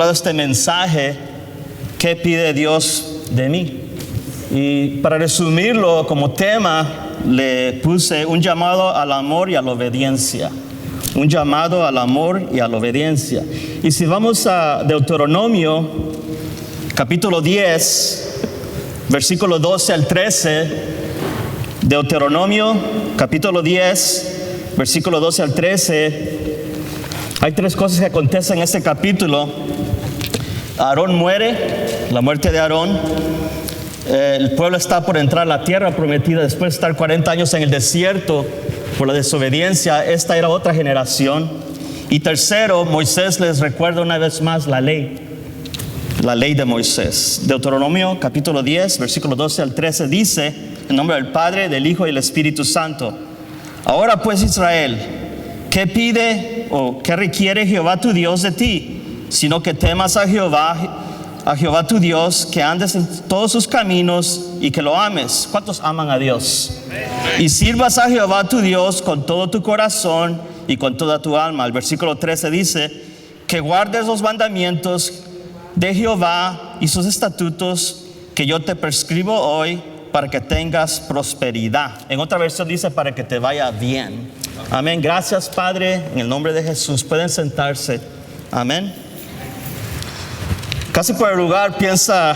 Este mensaje, ¿qué pide Dios de mí? Y para resumirlo como tema, le puse un llamado al amor y a la obediencia. Un llamado al amor y a la obediencia. Y si vamos a Deuteronomio, capítulo 10, versículo 12 al 13, Deuteronomio, capítulo 10, versículo 12 al 13, hay tres cosas que acontecen en este capítulo. Aarón muere, la muerte de Aarón. El pueblo está por entrar a la tierra prometida después de estar 40 años en el desierto por la desobediencia. Esta era otra generación. Y tercero, Moisés les recuerda una vez más la ley de Moisés. Deuteronomio capítulo 10, versículo 12 al 13 dice, en nombre del Padre, del Hijo y del Espíritu Santo: Ahora pues, Israel, ¿qué pide o qué requiere Jehová tu Dios de ti? Sino que temas a Jehová tu Dios, que andes en todos sus caminos y que lo ames. ¿Cuántos aman a Dios? Y sirvas a Jehová tu Dios con todo tu corazón y con toda tu alma. El versículo 13 dice, que guardes los mandamientos de Jehová y sus estatutos que yo te prescribo hoy, para que tengas prosperidad. En otra versión dice, para que te vaya bien. Amén. Gracias, Padre, en el nombre de Jesús. Pueden sentarse. Amén. Casi por el lugar piensa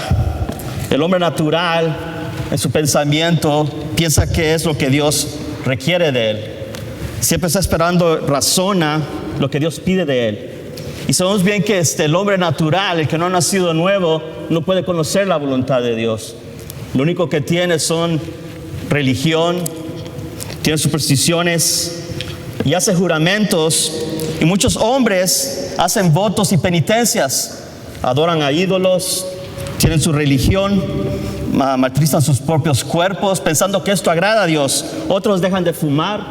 el hombre natural, en su pensamiento, piensa que es lo que Dios requiere de él. Siempre está esperando, razona lo que Dios pide de él. Y sabemos bien que el hombre natural, el que no ha nacido de nuevo, no puede conocer la voluntad de Dios. Lo único que tiene son religión, tiene supersticiones y hace juramentos. Y muchos hombres hacen votos y penitencias. Adoran a ídolos, tienen su religión, maltratan sus propios cuerpos pensando que esto agrada a Dios. Otros dejan de fumar,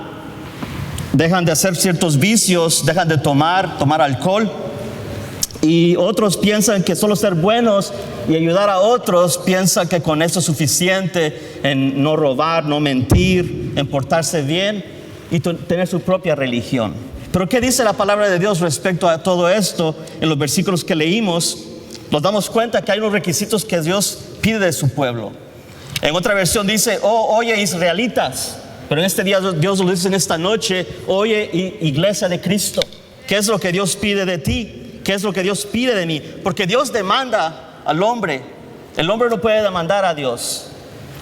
dejan de hacer ciertos vicios, dejan de tomar alcohol. Y otros piensan que solo ser buenos y ayudar a otros, piensan que con eso es suficiente, en no robar, no mentir, en portarse bien y tener su propia religión. Pero ¿qué dice la palabra de Dios respecto a todo esto? En los versículos que leímos, nos damos cuenta que hay unos requisitos que Dios pide de su pueblo. En otra versión dice, oye israelitas, pero en este día Dios lo dice en esta noche, oye iglesia de Cristo, ¿qué es lo que Dios pide de ti? ¿Qué es lo que Dios pide de mí? Porque Dios demanda al hombre, el hombre no puede demandar a Dios.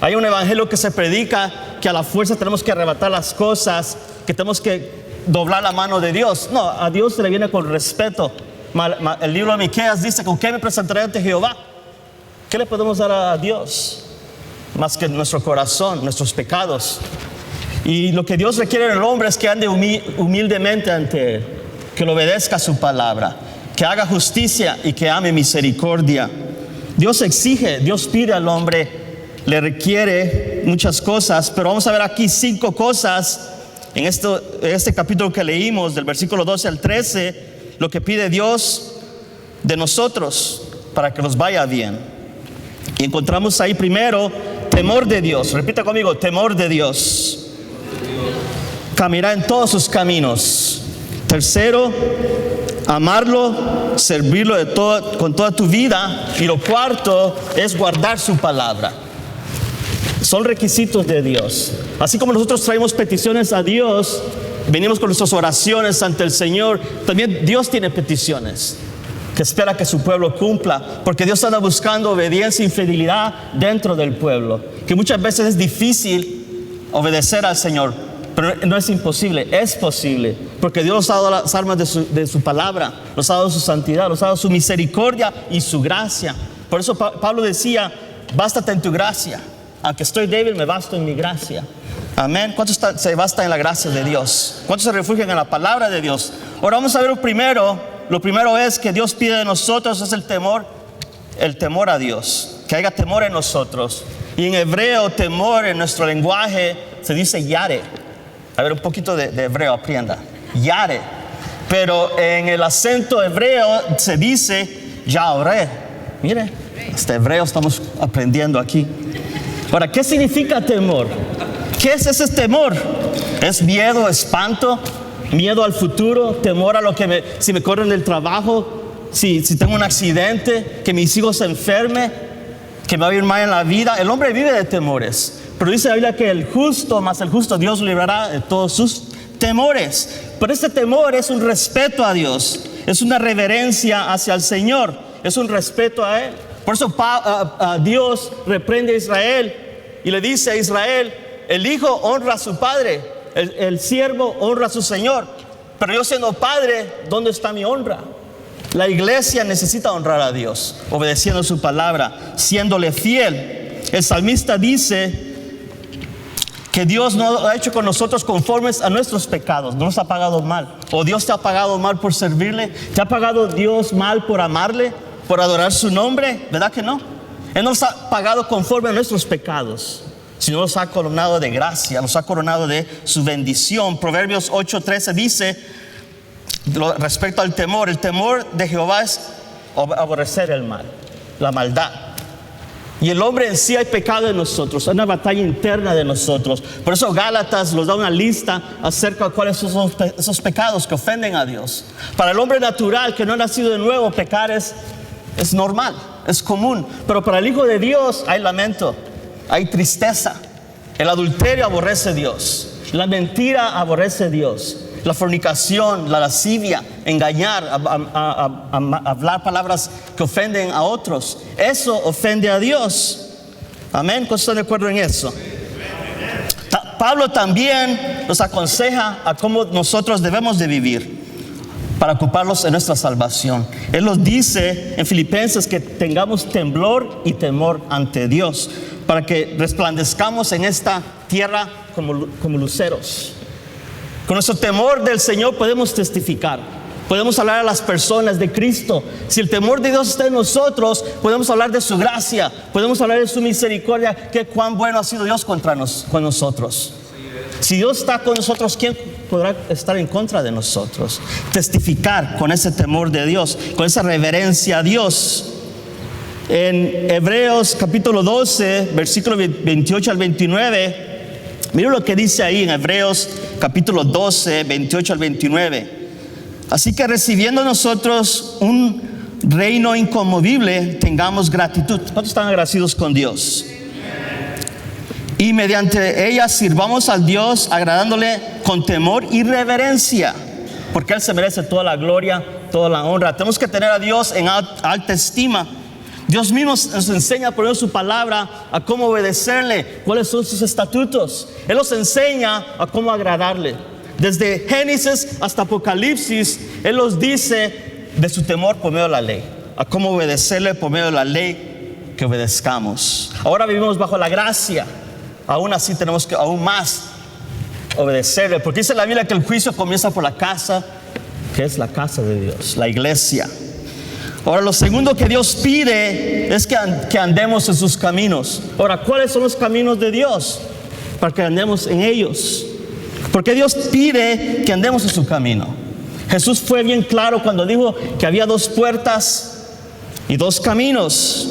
Hay un evangelio que se predica que a la fuerza tenemos que arrebatar las cosas, que tenemos que doblar la mano de Dios. No, a Dios se le viene con respeto. El libro de Miqueas dice, ¿con qué me presentaré ante Jehová? ¿Qué le podemos dar a Dios? Más que nuestro corazón, nuestros pecados. Y lo que Dios requiere del hombre es que ande humildemente ante Él, que le obedezca su palabra, que haga justicia y que ame misericordia. Dios exige, Dios pide al hombre, le requiere muchas cosas, pero vamos a ver aquí 5 cosas en este capítulo que leímos, del versículo 12 al 13, lo que pide Dios de nosotros para que nos vaya bien. Y encontramos ahí primero, temor de Dios. Repita conmigo, temor de Dios. Caminar en todos sus caminos. Tercero, amarlo, servirlo con toda tu vida. Y lo cuarto es guardar su palabra. Son requisitos de Dios. Así como nosotros traemos peticiones a Dios, venimos con nuestras oraciones ante el Señor, también Dios tiene peticiones que espera que su pueblo cumpla, porque Dios anda buscando obediencia y fidelidad dentro del pueblo, que muchas veces es difícil obedecer al Señor, pero no es imposible, es posible, porque Dios nos ha dado las armas de su palabra, nos ha dado su santidad, nos ha dado su misericordia y su gracia. Por eso Pablo decía, bástate en tu gracia. Aunque estoy débil, me basto en mi gracia. Amén. ¿Cuántos se bastan en la gracia de Dios? ¿Cuántos se refugian en la palabra de Dios? Ahora vamos a ver lo primero. Lo primero es que Dios pide de nosotros, es el temor a Dios. Que haya temor en nosotros. Y en hebreo, temor en nuestro lenguaje se dice yare. A ver, un poquito de hebreo, aprenda. Yare. Pero en el acento hebreo se dice yaore. Mire, hasta hebreo estamos aprendiendo aquí. Ahora, ¿qué significa temor? ¿Qué es ese temor? ¿Es miedo, espanto? ¿Miedo al futuro? ¿Temor a si me corren del trabajo? si tengo un accidente, que mis hijos se enfermen, que me va a ir mal en la vida. El hombre vive de temores. Pero dice la Biblia que el justo, más el justo, Dios lo librará de todos sus temores. Pero este temor es un respeto a Dios. Es una reverencia hacia el Señor. Es un respeto a Él. Por eso Dios reprende a Israel y le dice a Israel: el hijo honra a su padre, el siervo honra a su señor. Pero yo siendo padre, ¿dónde está mi honra? La iglesia necesita honrar a Dios, obedeciendo su palabra, siéndole fiel. El salmista dice que Dios no ha hecho con nosotros conformes a nuestros pecados, no nos ha pagado mal. O Dios te ha pagado mal por servirle, te ha pagado Dios mal por amarle, por adorar su nombre, ¿verdad que no? Él nos ha pagado conforme a nuestros pecados, sino nos ha coronado de gracia, nos ha coronado de su bendición. Proverbios 8:13 dice respecto al temor: el temor de Jehová es aborrecer el mal, la maldad. Y el hombre en sí, hay pecado en nosotros, hay una batalla interna de nosotros. Por eso Gálatas nos da una lista acerca de cuáles son esos pecados que ofenden a Dios. Para el hombre natural que no ha nacido de nuevo, pecar es normal, es común. Pero para el Hijo de Dios hay lamento, hay tristeza. El adulterio aborrece a Dios, la mentira aborrece a Dios, la fornicación, la lascivia, engañar, hablar palabras que ofenden a otros, eso ofende a Dios. Amén. ¿Cuántos están de acuerdo en eso? Pablo también nos aconseja a cómo nosotros debemos de vivir para ocuparlos en nuestra salvación. Él nos dice en Filipenses que tengamos temblor y temor ante Dios, para que resplandezcamos en esta tierra como luceros. Con nuestro temor del Señor podemos testificar, podemos hablar a las personas de Cristo. Si el temor de Dios está en nosotros, podemos hablar de su gracia, podemos hablar de su misericordia, que cuán bueno ha sido Dios con nosotros. Si Dios está con nosotros, ¿quién podrá estar en contra de nosotros? Testificar con ese temor de Dios, con esa reverencia a Dios. En Hebreos capítulo 12, versículo 28 al 29, miren lo que dice ahí en Hebreos capítulo 12, 28 al 29. Así que recibiendo nosotros un reino inconmovible, tengamos gratitud. ¿Cuántos están agradecidos con Dios? Y mediante ella sirvamos al Dios, agradándole con temor y reverencia, porque Él se merece toda la gloria, toda la honra. Tenemos que tener a Dios en alta estima. Dios mismo nos enseña por su palabra a cómo obedecerle, cuáles son sus estatutos. Él nos enseña a cómo agradarle. Desde Génesis hasta Apocalipsis, Él nos dice de su temor por medio de la ley, a cómo obedecerle por medio de la ley, que obedezcamos. Ahora vivimos bajo la gracia, aún así tenemos que aún más obedecerle, porque dice la Biblia que el juicio comienza por la casa, que es la casa de Dios, la iglesia. Ahora, lo segundo que Dios pide es que andemos en sus caminos. Ahora, ¿cuáles son los caminos de Dios? Para que andemos en ellos. Porque Dios pide que andemos en su camino. Jesús fue bien claro cuando dijo que había dos puertas y dos caminos.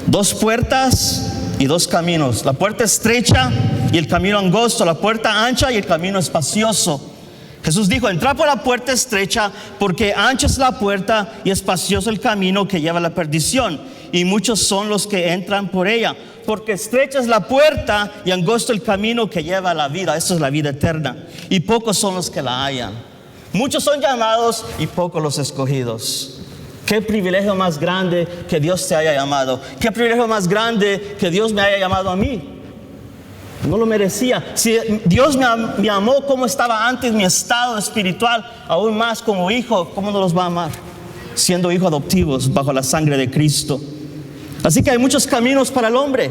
Dos puertas y dos caminos. La puerta estrecha y el camino angosto. La puerta ancha y el camino espacioso. Jesús dijo: entrad por la puerta estrecha, porque ancha es la puerta y espacioso el camino que lleva a la perdición, y muchos son los que entran por ella. Porque estrecha es la puerta y angosto el camino que lleva a la vida, esto es la vida eterna, y pocos son los que la hallan. Muchos son llamados y pocos los escogidos. Qué privilegio más grande que Dios te haya llamado. Qué privilegio más grande que Dios me haya llamado a mí. No lo merecía. Si Dios me amó como estaba antes, mi estado espiritual, aún más como hijo, ¿cómo no los va a amar? Siendo hijos adoptivos bajo la sangre de Cristo. Así que hay muchos caminos para el hombre,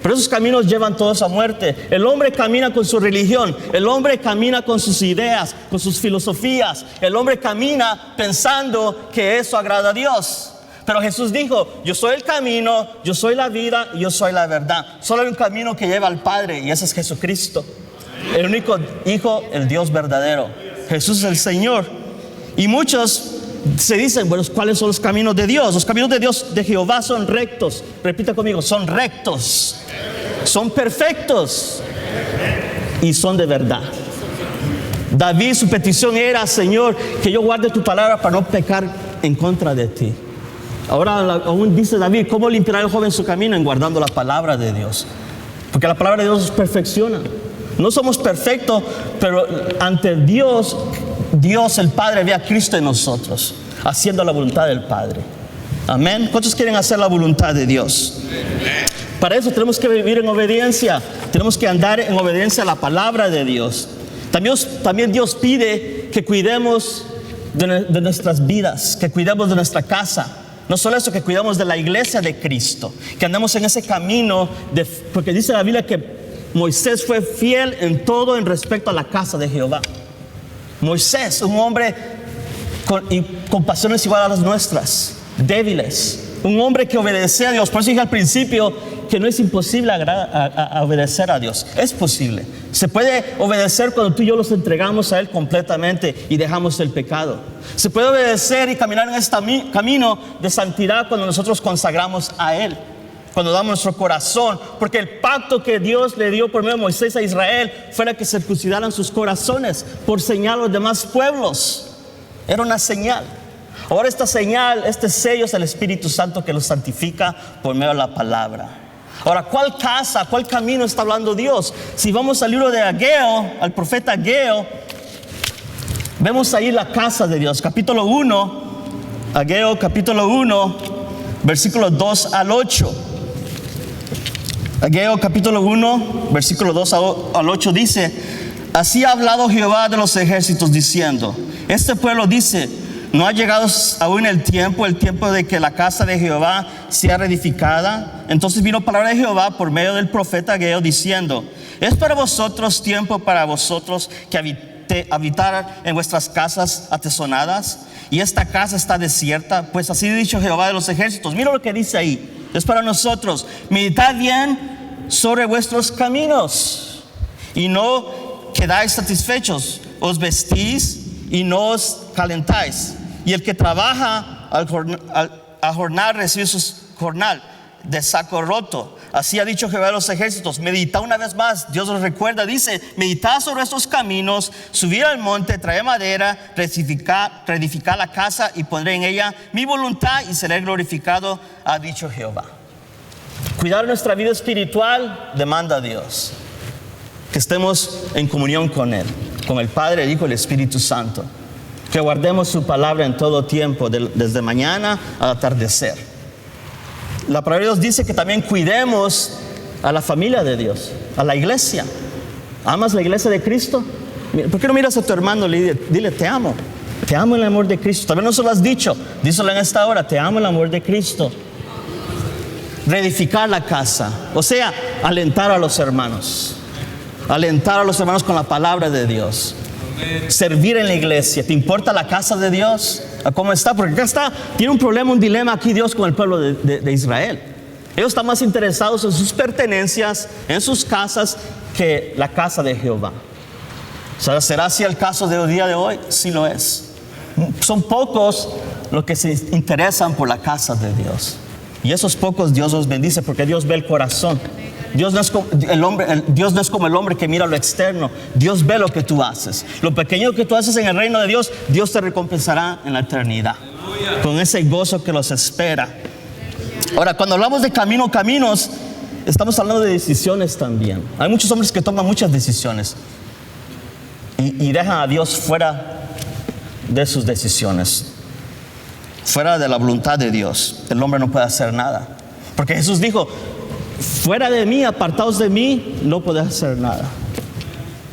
pero esos caminos llevan todos a muerte. El hombre camina con su religión, el hombre camina con sus ideas, con sus filosofías. El hombre camina pensando que eso agrada a Dios. Pero Jesús dijo: yo soy el camino, yo soy la vida y yo soy la verdad. Solo hay un camino que lleva al Padre, y ese es Jesucristo, el único Hijo, el Dios verdadero. Jesús es el Señor. Y muchos se dicen: bueno, ¿cuáles son los caminos de Dios? Los caminos de Dios, de Jehová, son rectos. Repita conmigo: son rectos, son perfectos y son de verdad. David, su petición era: Señor, que yo guarde tu palabra para no pecar en contra de ti. Ahora aún dice David, ¿cómo limpiará el joven su camino? En guardando la palabra de Dios. Porque la palabra de Dios nos perfecciona. No somos perfectos, pero ante Dios el Padre ve a Cristo en nosotros, haciendo la voluntad del Padre. Amén. ¿Cuántos quieren hacer la voluntad de Dios? Para eso tenemos que vivir en obediencia. Tenemos que andar en obediencia a la palabra de Dios. También Dios pide que cuidemos de nuestras vidas, que cuidemos de nuestra casa. No solo eso, que cuidamos de la iglesia de Cristo, que andemos en ese camino, porque dice la Biblia que Moisés fue fiel en todo en respecto a la casa de Jehová. Moisés, un hombre con pasiones iguales a las nuestras, débiles, un hombre que obedecía a Dios. Por eso dije al principio que no es imposible a obedecer a Dios. Es posible. Se puede obedecer cuando tú y yo los entregamos a Él completamente y dejamos el pecado. Se puede obedecer y caminar en este camino de santidad cuando nosotros consagramos a Él, cuando damos nuestro corazón, porque el pacto que Dios le dio por medio de Moisés a Israel fuera que circuncidaran sus corazones por señal a los demás pueblos. Era una señal. Ahora esta señal, este sello es el Espíritu Santo que los santifica por medio de la palabra. Ahora, ¿cuál casa, cuál camino está hablando Dios? Si vamos al libro de Ageo, al profeta Ageo, vemos ahí la casa de Dios, capítulo 1, Ageo capítulo 1, versículos 2 al 8. Ageo capítulo 1, versículo 2 al 8 dice: así ha hablado Jehová de los ejércitos diciendo, este pueblo dice, ¿no ha llegado aún el tiempo de que la casa de Jehová sea reedificada? Entonces vino palabra de Jehová por medio del profeta Ageo diciendo, es para vosotros tiempo para vosotros que habitar en vuestras casas atesonadas, y esta casa está desierta, pues así ha dicho Jehová de los ejércitos. Mira lo que dice ahí, es para nosotros. Meditad bien sobre vuestros caminos y no quedáis satisfechos, os vestís y no os calentáis. Y el que trabaja a jornal recibe su jornal de saco roto. Así ha dicho Jehová de los ejércitos. Meditad una vez más, Dios os recuerda, dice, meditad sobre estos caminos, subir al monte, traer madera, reedificar la casa y pondré en ella mi voluntad y seré glorificado, ha dicho Jehová. Cuidar nuestra vida espiritual demanda a Dios que estemos en comunión con Él, con el Padre, el Hijo y el Espíritu Santo. Que guardemos su palabra en todo tiempo, desde mañana al atardecer. La palabra de Dios dice que también cuidemos a la familia de Dios, a la iglesia. ¿Amas la iglesia de Cristo? ¿Por qué no miras a tu hermano y dile, te amo en el amor de Cristo? También no se lo has dicho, díselo en esta hora, te amo en el amor de Cristo. Reedificar la casa, o sea, alentar a los hermanos con la palabra de Dios. Servir en la iglesia. ¿Te importa la casa de Dios? ¿Cómo está? Porque acá está, tiene un problema, un dilema aquí Dios con el pueblo de Israel. Ellos están más interesados en sus pertenencias, en sus casas, que la casa de Jehová. O sea, ¿será así el caso del día de hoy? Sí lo es. Son pocos los que se interesan por la casa de Dios. Y esos pocos Dios los bendice porque Dios ve el corazón. Dios no es como el hombre que mira lo externo. Dios ve lo que tú haces. Lo pequeño que tú haces en el reino de Dios, Dios te recompensará en la eternidad. Con ese gozo que los espera. Ahora, cuando hablamos de caminos, estamos hablando de decisiones también. Hay muchos hombres que toman muchas decisiones y dejan a Dios fuera de sus decisiones, fuera de la voluntad de Dios. El hombre no puede hacer nada. Porque Jesús dijo, fuera de mí, apartados de mí, no podés hacer nada.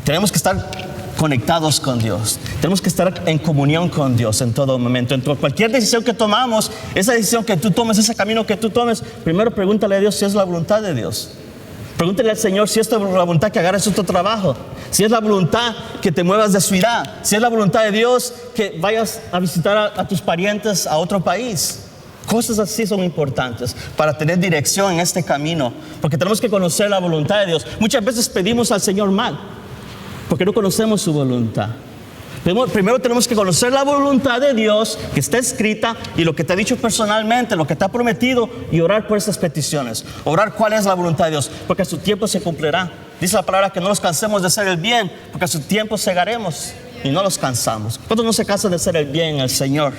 Tenemos que estar conectados con Dios. Tenemos que estar en comunión con Dios en todo momento. En cualquier decisión que tomamos, esa decisión que tú tomes, ese camino que tú tomes, primero pregúntale a Dios si es la voluntad de Dios. Pregúntale al Señor si es la voluntad que agarres otro trabajo, si es la voluntad que te muevas de ciudad, si es la voluntad de Dios que vayas a visitar a tus parientes a otro país. Cosas así son importantes para tener dirección en este camino, porque tenemos que conocer la voluntad de Dios. Muchas veces pedimos al Señor mal, porque no conocemos su voluntad. Primero tenemos que conocer la voluntad de Dios que está escrita y lo que te ha dicho personalmente, lo que te ha prometido, y orar por estas peticiones. Orar cuál es la voluntad de Dios, porque a su tiempo se cumplirá. Dice la palabra que no nos cansemos de hacer el bien, porque a su tiempo segaremos y no los cansamos. ¿Cuántos no se cansan de hacer el bien al Señor?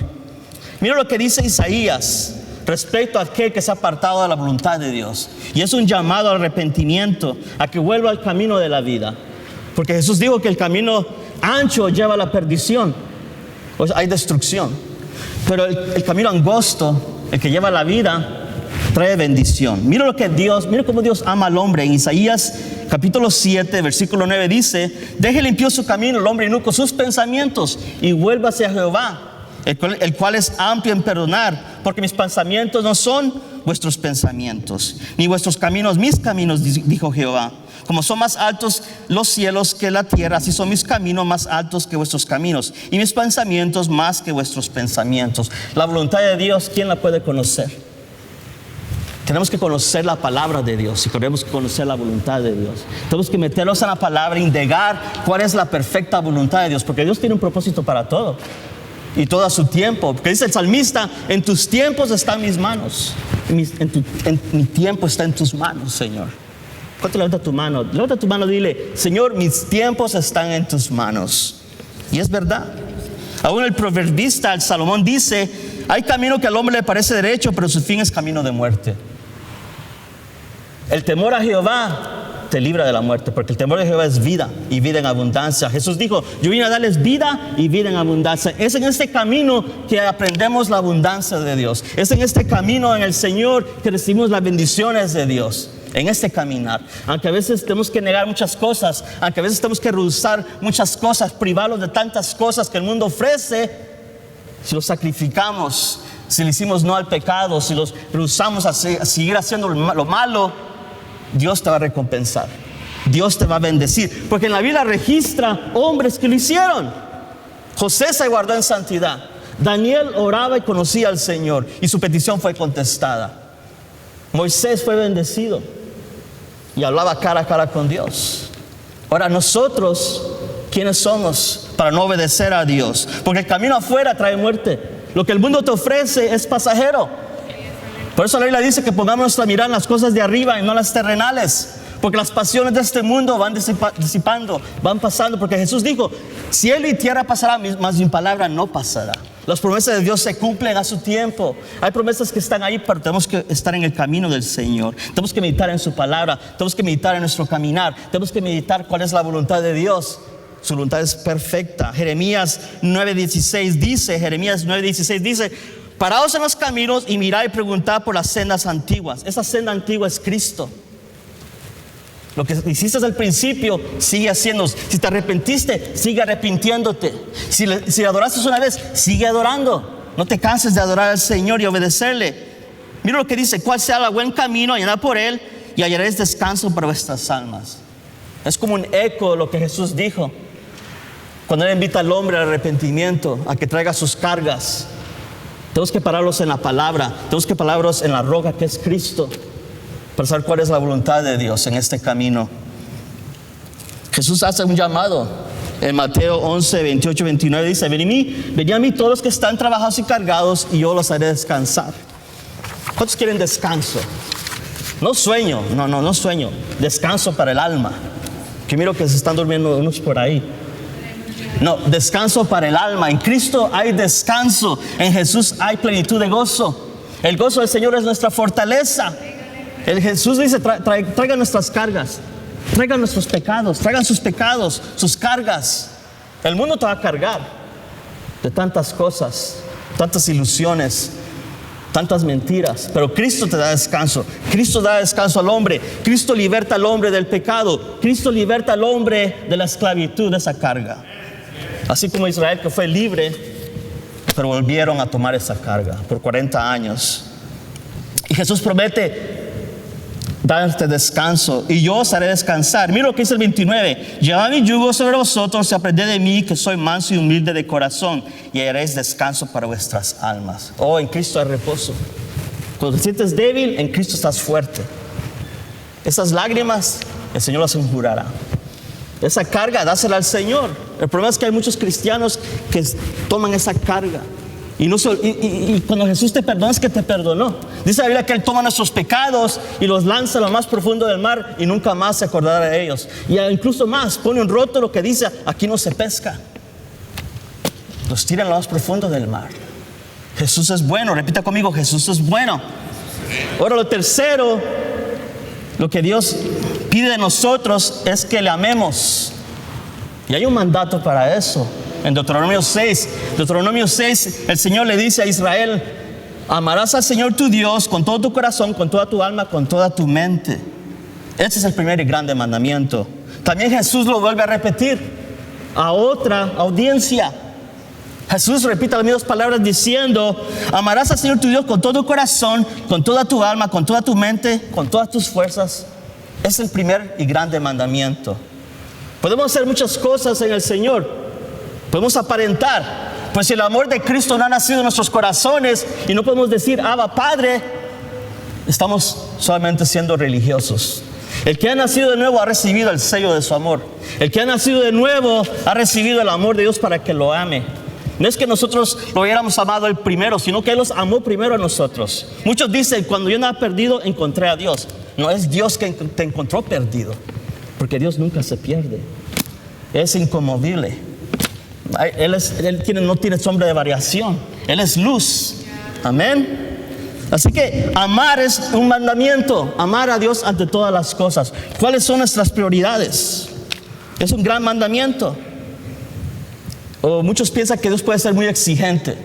Mira lo que dice Isaías respecto a aquel que se ha apartado de la voluntad de Dios. Y es un llamado al arrepentimiento, a que vuelva al camino de la vida. Porque Jesús dijo que el camino ancho lleva a la perdición, pues hay destrucción. Pero el camino angosto, el que lleva a la vida, trae bendición. Mira cómo Dios ama al hombre. En Isaías capítulo 7, versículo 9 dice: deje limpio su camino el hombre inicuo sus pensamientos y vuélvase a Jehová, el cual es amplio en perdonar, porque mis pensamientos no son vuestros pensamientos, ni vuestros caminos mis caminos, dijo Jehová. Como son más altos los cielos que la tierra, así son mis caminos más altos que vuestros caminos, y mis pensamientos más que vuestros pensamientos. La voluntad de Dios, ¿quién la puede conocer? Tenemos que conocer la palabra de Dios y tenemos que conocer la voluntad de Dios. Tenemos que meternos en la palabra, indagar cuál es la perfecta voluntad de Dios, porque Dios tiene un propósito para todo y todo a su tiempo. Porque dice el salmista: en tus tiempos están mis manos, mi tiempo está en tus manos, Señor. ¿Cuánto levanta tu mano? Levanta tu mano y dile: Señor, mis tiempos están en tus manos. Y es verdad. Aún el proverbista, el Salomón, dice: hay camino que al hombre le parece derecho, pero su fin es camino de muerte. El temor a Jehová te libra de la muerte, porque el temor de Jehová es vida y vida en abundancia. Jesús dijo: yo vine a darles vida y vida en abundancia. Es en este camino que aprendemos la abundancia de Dios. Es en este camino en el Señor que recibimos las bendiciones de Dios. En este caminar, aunque a veces tenemos que negar muchas cosas, aunque a veces tenemos que rehusar muchas cosas, privarlos de tantas cosas que el mundo ofrece, si los sacrificamos, si le hicimos no al pecado, si los rehusamos a seguir haciendo lo malo, Dios te va a recompensar, Dios te va a bendecir, porque en la Biblia registra hombres que lo hicieron. José se guardó en santidad, Daniel oraba y conocía al Señor y su petición fue contestada. Moisés fue bendecido y hablaba cara a cara con Dios. Ahora nosotros, ¿quiénes somos para no obedecer a Dios? Porque el camino afuera trae muerte. Lo que el mundo te ofrece es pasajero. Por eso la Biblia dice que pongamos nuestra mirada en las cosas de arriba y no las terrenales, porque las pasiones de este mundo van disipando, van pasando. Porque Jesús dijo: cielo y tierra pasará, mas mi palabra no pasará. Las promesas de Dios se cumplen a su tiempo. Hay promesas que están ahí, pero tenemos que estar en el camino del Señor. Tenemos que meditar en su palabra, tenemos que meditar en nuestro caminar, tenemos que meditar cuál es la voluntad de Dios. Su voluntad es perfecta. Jeremías 9:16 dice: paraos en los caminos y mirad y preguntad por las sendas antiguas. Esa senda antigua es Cristo. Lo que hiciste al principio, sigue haciendo. Si te arrepentiste, sigue arrepintiéndote. Si adoraste una vez, sigue adorando. No te canses de adorar al Señor y obedecerle. Mira lo que dice: cuál sea el buen camino, y andad por él, y hallaréis descanso para vuestras almas. Es como un eco de lo que Jesús dijo cuando Él invita al hombre al arrepentimiento, a que traiga sus cargas. Tenemos que pararlos en la palabra, tenemos que pararlos en la roca que es Cristo, para saber cuál es la voluntad de Dios en este camino. Jesús hace un llamado en Mateo 11, 28, 29. Dice: venid a mí todos los que están trabajados y cargados, y yo los haré descansar. ¿Cuántos quieren descanso? No sueño, no sueño. Descanso para el alma. Que miro que se están durmiendo unos por ahí. No, descanso para el alma. En Cristo hay descanso. En Jesús hay plenitud de gozo. El gozo del Señor es nuestra fortaleza. El Jesús dice: traigan nuestras cargas, traigan nuestros pecados, traigan sus pecados, sus cargas. El mundo te va a cargar de tantas cosas, tantas ilusiones, tantas mentiras, pero Cristo te da descanso. Cristo da descanso al hombre. Cristo liberta al hombre del pecado. Cristo liberta al hombre de la esclavitud, de esa carga. Así como Israel, que fue libre, pero volvieron a tomar esa carga por 40 años. Y Jesús promete darte descanso, y yo os haré descansar. Mira lo que dice el 29: llevad mi yugo sobre vosotros y aprended de mí, que soy manso y humilde de corazón, y haréis descanso para vuestras almas. Oh, en Cristo hay reposo. Cuando te sientes débil, en Cristo estás fuerte. Esas lágrimas, el Señor las enjurará. Esa carga, dásela al Señor. El problema es que hay muchos cristianos que toman esa carga. Y cuando Jesús te perdona, es que te perdonó. Dice la Biblia que Él toma nuestros pecados y los lanza a lo más profundo del mar, y nunca más se acordará de ellos. Y incluso más, pone un rótulo que dice: aquí no se pesca. Los tira a lo más profundo del mar. Jesús es bueno. Repita conmigo, Jesús es bueno. Ahora lo tercero, lo que Dios pide de nosotros es que le amemos. Y hay un mandato para eso. En Deuteronomio 6, el Señor le dice a Israel: amarás al Señor tu Dios con todo tu corazón, con toda tu alma, con toda tu mente. Ese es el primer y grande mandamiento. También Jesús lo vuelve a repetir a otra audiencia. Jesús repite las mismas palabras diciendo: amarás al Señor tu Dios con todo tu corazón, con toda tu alma, con toda tu mente, con todas tus fuerzas. Es el primer y grande mandamiento. Podemos hacer muchas cosas en el Señor. Podemos aparentar. Pues si el amor de Cristo no ha nacido en nuestros corazones y no podemos decir Abba Padre, estamos solamente siendo religiosos. El que ha nacido de nuevo ha recibido el sello de su amor. El que ha nacido de nuevo ha recibido el amor de Dios para que lo ame. No es que nosotros lo hubiéramos amado el primero, sino que Él los amó primero a nosotros. Muchos dicen: cuando yo andaba perdido, encontré a Dios. No, es Dios que te encontró perdido, porque Dios nunca se pierde. Es inconmovible. Él no tiene sombra de variación. Él es luz. Amén. Así que amar es un mandamiento. Amar a Dios ante todas las cosas. ¿Cuáles son nuestras prioridades? Es un gran mandamiento. O muchos piensan que Dios puede ser muy exigente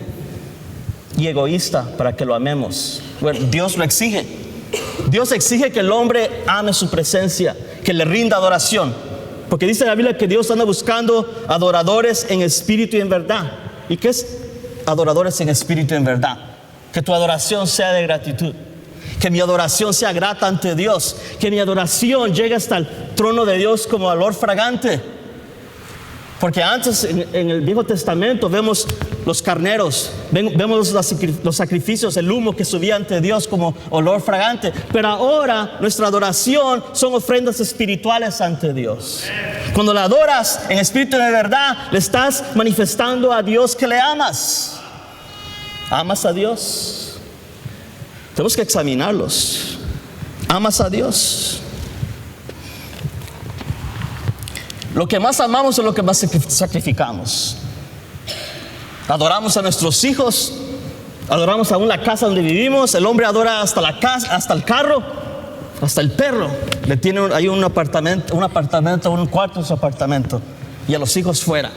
y egoísta para que lo amemos. Bueno, Dios lo exige. Dios exige que el hombre ame su presencia, que le rinda adoración. Porque dice la Biblia que Dios anda buscando adoradores en espíritu y en verdad. ¿Y qué es adoradores en espíritu y en verdad? Que tu adoración sea de gratitud. Que mi adoración sea grata ante Dios. Que mi adoración llegue hasta el trono de Dios como olor fragante. Porque antes en el Viejo Testamento vemos los carneros, vemos los sacrificios, el humo que subía ante Dios como olor fragante. Pero ahora nuestra adoración son ofrendas espirituales ante Dios. Cuando la adoras en espíritu y de verdad, le estás manifestando a Dios que le amas. ¿Amas a Dios? Tenemos que examinarlos. ¿Amas a Dios? Lo que más amamos es lo que más sacrificamos. Adoramos a nuestros hijos, adoramos aún la casa donde vivimos. El hombre adora hasta la casa, hasta el carro, hasta el perro. Le tiene ahí un apartamento, un cuarto en su apartamento, y a los hijos fuera.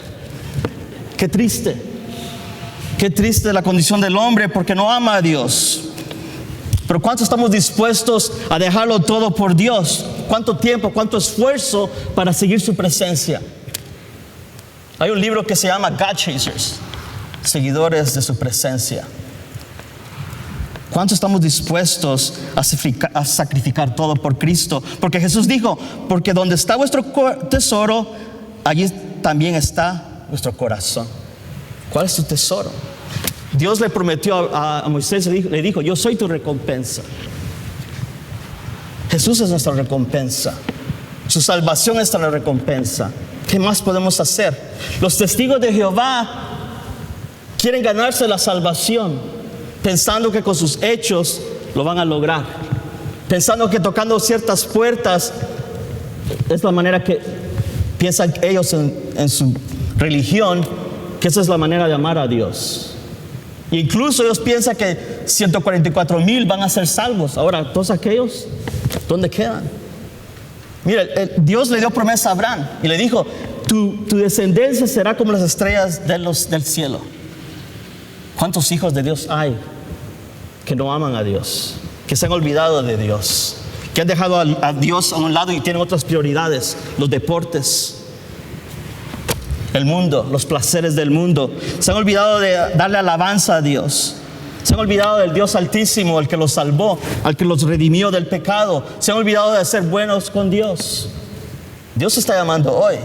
Qué triste la condición del hombre, porque no ama a Dios. Pero ¿cuánto estamos dispuestos a dejarlo todo por Dios? ¿Cuánto tiempo, cuánto esfuerzo para seguir su presencia? Hay un libro que se llama God Chasers, seguidores de su presencia. ¿Cuánto estamos dispuestos a sacrificar todo por Cristo? Porque Jesús dijo: porque donde está vuestro tesoro, allí también está vuestro corazón. ¿Cuál es tu tesoro? Dios le prometió a Moisés, le dijo: yo soy tu recompensa. Jesús es nuestra recompensa. Su salvación es nuestra recompensa. ¿Qué más podemos hacer? Los testigos de Jehová quieren ganarse la salvación, pensando que con sus hechos lo van a lograr, pensando que tocando ciertas puertas es la manera que piensan ellos en su religión, que esa es la manera de amar a Dios. Incluso ellos piensan que 144,000 van a ser salvos. Ahora, todos aquellos, ¿dónde quedan? Mira, Dios le dio promesa a Abraham y le dijo: tu descendencia será como las estrellas del cielo. ¿Cuántos hijos de Dios hay que no aman a Dios, que se han olvidado de Dios, que han dejado a Dios a un lado y tienen otras prioridades? Los deportes, el mundo, los placeres del mundo. Se han olvidado de darle alabanza a Dios. Se han olvidado del Dios Altísimo, el que los salvó, al que los redimió del pecado. Se han olvidado de ser buenos con Dios. Dios está llamando hoy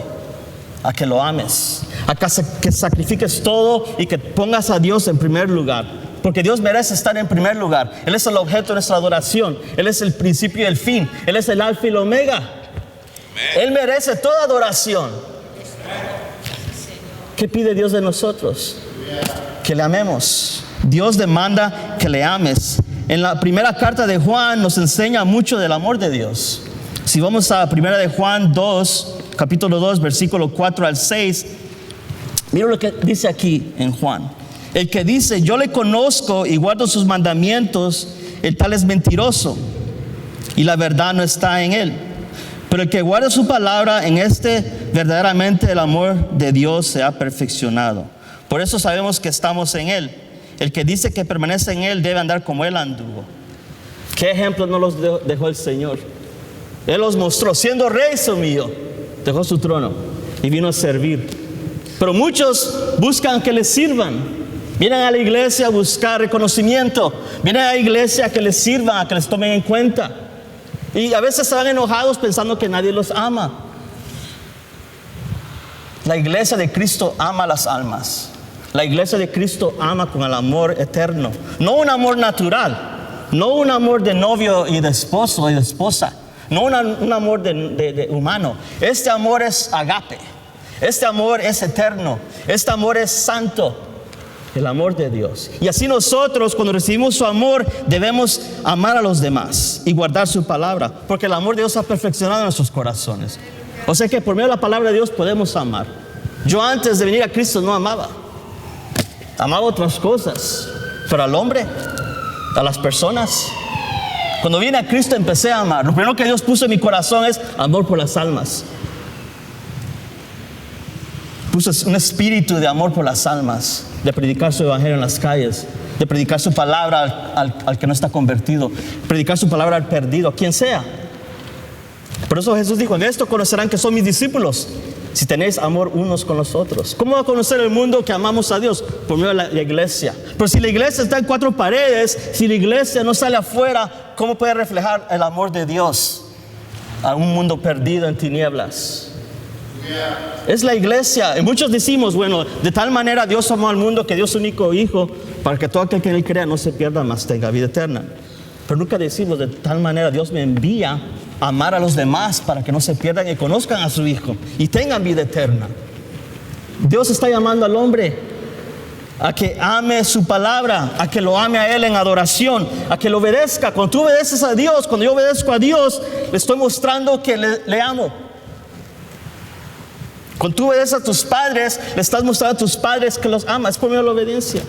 a que lo ames, a que sacrifiques todo y que pongas a Dios en primer lugar. Porque Dios merece estar en primer lugar. Él es el objeto de nuestra adoración. Él es el principio y el fin. Él es el alfa y el omega. Él merece toda adoración. ¿Qué pide Dios de nosotros? Que le amemos. Dios demanda que le ames. En la primera carta de Juan nos enseña mucho del amor de Dios. Si vamos a primera de Juan 2, capítulo 2, versículo 4 al 6, mira lo que dice aquí en Juan. El que dice, yo le conozco y guardo sus mandamientos, el tal es mentiroso y la verdad no está en él. Pero el que guarda su palabra, en este verdaderamente el amor de Dios se ha perfeccionado. Por eso sabemos que estamos en él. El que dice que permanece en él debe andar como él anduvo. ¿Qué ejemplos no los dejó el Señor? Él los mostró. Siendo rey se humilló, dejó su trono y vino a servir. Pero muchos buscan que les sirvan. Vienen a la iglesia a buscar reconocimiento. Vienen a la iglesia a que les sirvan, a que les tomen en cuenta. Y a veces están enojados pensando que nadie los ama. La iglesia de Cristo ama las almas. La iglesia de Cristo ama con el amor eterno. No un amor natural. No un amor de novio y de esposo y de esposa. No un amor de humano. Este amor es agape. Este amor es eterno. Este amor es santo. El amor de Dios. Y así nosotros, cuando recibimos su amor, debemos amar a los demás y guardar su palabra, porque el amor de Dios ha perfeccionado nuestros corazones. O sea que por medio de la palabra de Dios podemos amar. Yo antes de venir a Cristo no amaba. Amaba otras cosas, pero al hombre, a las personas. Cuando vine a Cristo empecé a amar. Lo primero que Dios puso en mi corazón es amor por las almas. Puso un espíritu de amor por las almas, de predicar su evangelio en las calles, de predicar su palabra al que no está convertido, predicar su palabra al perdido, quien sea. Por eso Jesús dijo, en esto conocerán que son mis discípulos, si tenéis amor unos con los otros. ¿Cómo va a conocer el mundo que amamos a Dios? Por medio de la iglesia. Pero si la iglesia está en cuatro paredes, si la iglesia no sale afuera, ¿cómo puede reflejar el amor de Dios a un mundo perdido en tinieblas? Es la iglesia. Y muchos decimos, bueno, de tal manera Dios amó al mundo que dio su único hijo para que todo aquel que en él crea no se pierda, mas tenga vida eterna. Pero nunca decimos, de tal manera Dios me envía a amar a los demás para que no se pierdan y conozcan a su hijo y tengan vida eterna. Dios está llamando al hombre a que ame su palabra, a que lo ame a él en adoración, a que lo obedezca. Cuando tú obedeces a Dios, cuando yo obedezco a Dios, le estoy mostrando que le amo. Cuando tú obedeces a tus padres, le estás mostrando a tus padres que los amas. Es por medio de la obediencia.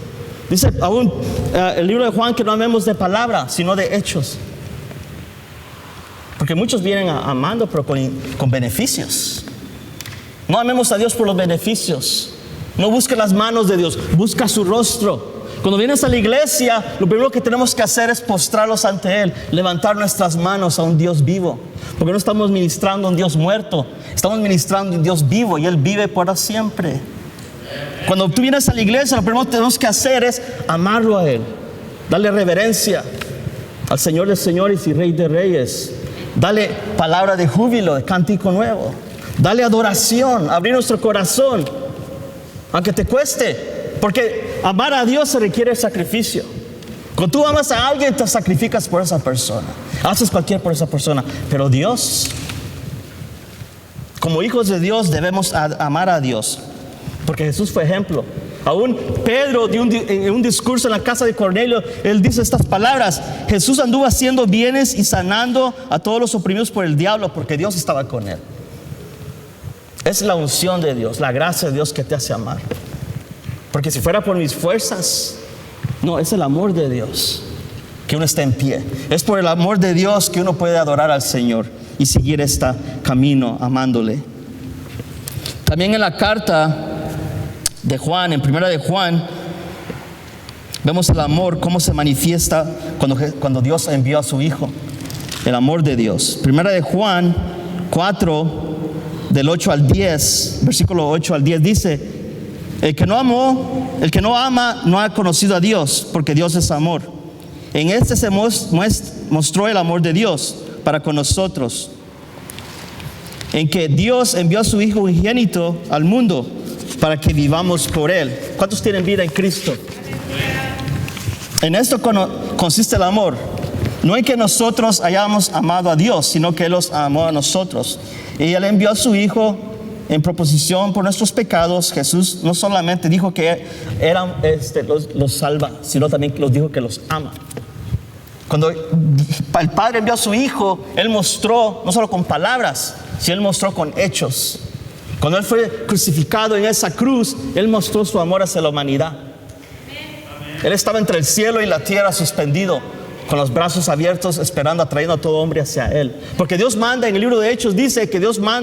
Dice aún el libro de Juan que no amemos de palabra, sino de hechos. Porque muchos vienen amando, pero con beneficios. No amemos a Dios por los beneficios. No busque las manos de Dios, busca su rostro. Cuando vienes a la iglesia, lo primero que tenemos que hacer es postrarlos ante Él, levantar nuestras manos a un Dios vivo. Porque no estamos ministrando a un Dios muerto, estamos ministrando a un Dios vivo y Él vive para siempre. Cuando tú vienes a la iglesia, lo primero que tenemos que hacer es amarlo a Él, darle reverencia al Señor de señores y Rey de reyes. Dale palabra de júbilo, de cántico nuevo. Dale adoración, abrir nuestro corazón, aunque te cueste. Porque amar a Dios se requiere sacrificio. Cuando tú amas a alguien, te sacrificas por esa persona. Haces cualquier por esa persona. Pero Dios, como hijos de Dios, debemos amar a Dios. Porque Jesús fue ejemplo. Aún Pedro, en un discurso en la casa de Cornelio, él dice estas palabras: Jesús anduvo haciendo bienes y sanando a todos los oprimidos por el diablo, porque Dios estaba con él. Es la unción de Dios, la gracia de Dios que te hace amar. Porque si fuera por mis fuerzas, no, es el amor de Dios que uno está en pie. Es por el amor de Dios que uno puede adorar al Señor y seguir este camino amándole. También en la carta de Juan, en primera de Juan, vemos el amor, cómo se manifiesta cuando Dios envió a su Hijo. El amor de Dios. Primera de Juan 4, del 8 al 10, versículo 8 al 10 dice: el que no ama no ha conocido a Dios, porque Dios es amor. En este se mostró el amor de Dios para con nosotros, en que Dios envió a su Hijo unigénito al mundo para que vivamos por Él. ¿Cuántos tienen vida en Cristo? En esto consiste el amor. No en que nosotros hayamos amado a Dios, sino que Él los amó a nosotros. Y Él envió a su Hijo en proposición por nuestros pecados. Jesús no solamente dijo que los salva, sino también los dijo que los ama. Cuando el Padre envió a su Hijo, Él mostró, no solo con palabras, sino Él mostró con hechos. Cuando Él fue crucificado en esa cruz, Él mostró su amor hacia la humanidad. Él estaba entre el cielo y la tierra suspendido, con los brazos abiertos, esperando, atrayendo a todo hombre hacia Él. Porque Dios manda, en el libro de Hechos dice que Dios manda